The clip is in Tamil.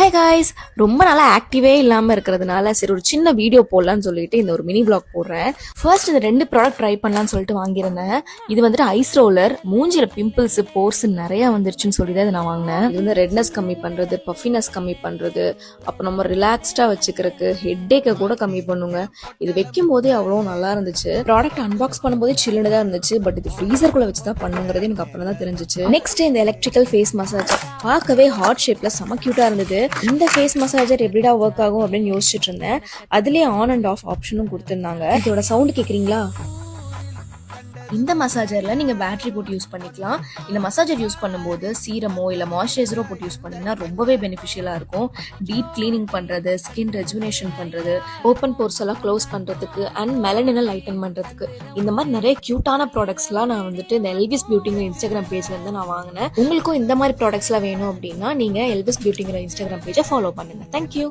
ஹாய் காய்ஸ், ரொம்ப நாளா ஆக்டிவே இல்லாமல் இருக்கிறதுனால சரி ஒரு சின்ன வீடியோ போடலான்னு சொல்லிட்டு இந்த ஒரு மினி பிளாக் போடுறேன். ஃபர்ஸ்ட் இந்த 2 ப்ராடக்ட் ட்ரை பண்ணலான்னு சொல்லிட்டு வாங்கியிருந்தேன். இது வந்துட்டு ஐஸ் ரோலர். மூஞ்சில பிம்பிள்ஸ் போர்ஸ் நிறைய வந்துருச்சுன்னு சொல்லி தான் இதை நான் வாங்கினேன். இது வந்து ரெட்னஸ் கம்மி பண்றது, பஃபினஸ் கம்மி பண்றது, அப்புறம் நம்ம ரிலாக்ஸ்டா வச்சுக்கிறதுக்கு, ஹெட்டேக்கை கூட கம்மி பண்ணுங்க. இது வைக்கும் போதே அவ்வளோ நல்லா இருந்துச்சு. ப்ராடக்ட் அன்பாக்ஸ் பண்ணும்போதே சில்லுன்னு தான் இருந்துச்சு. பட் இது ஃப்ரீசர்குள்ள வச்சு தான் பண்ணுங்கிறது எனக்கு அப்புறம் தான் தெரிஞ்சிச்சு. நெக்ஸ்ட் இந்த எலக்ட்ரிக்கல் ஃபேஸ் மசாஜ் பார்க்கவே ஹார்ட் ஷேப்ல செம கியூட்டா இருந்தது. இந்த ஃபேஸ் மசாஜர் எப்படிடா ஒர்க் ஆகும் அப்படின்னு யோசிச்சுட்டு இருந்தேன். அதுலயே ஆன் அண்ட் ஆஃப் ஆப்ஷனும் கொடுத்துருந்தாங்க. இதோட சவுண்ட் கேக்குறீங்களா? இந்த மசாஜர்ல நீங்க பேட்டரி போட்டு யூஸ் பண்ணிக்கலாம். இந்த மசாஜர் யூஸ் பண்ணும்போது சீரமோ இல்ல மாய்ஸ்சரைசரோ போட்டு யூஸ் பண்ணீங்கன்னா ரொம்பவே பெனிஃபிஷியலா இருக்கும். டீப் கிளீனிங் பண்றது, ஸ்கின் ரெஜுனேஷன் பண்றது, ஓப்பன் போர்ஸ் எல்லாம் க்ளோஸ் பண்றதுக்கு அண்ட் மெலனினை லைட்டன் பண்றதுக்கு இந்த மாதிரி நிறைய கியூட்டான ப்ராடக்ட்ஸ்லாம் நான் வந்துட்டு இந்த எல்விஸ் பியூட்டிங்கிற இன்ஸ்டாகிராம் பேஜ்ல இருந்து நான் வாங்கினேன். உங்களுக்கும் இந்த மாதிரி ப்ராடக்ட்ஸ்லாம் வேணும் அப்படின்னா நீங்க எல்விஸ் பியூட்டிங்கிற இன்ஸ்டாகிராம் பேஜை ஃபாலோ பண்ணுங்க. தேங்க்யூ.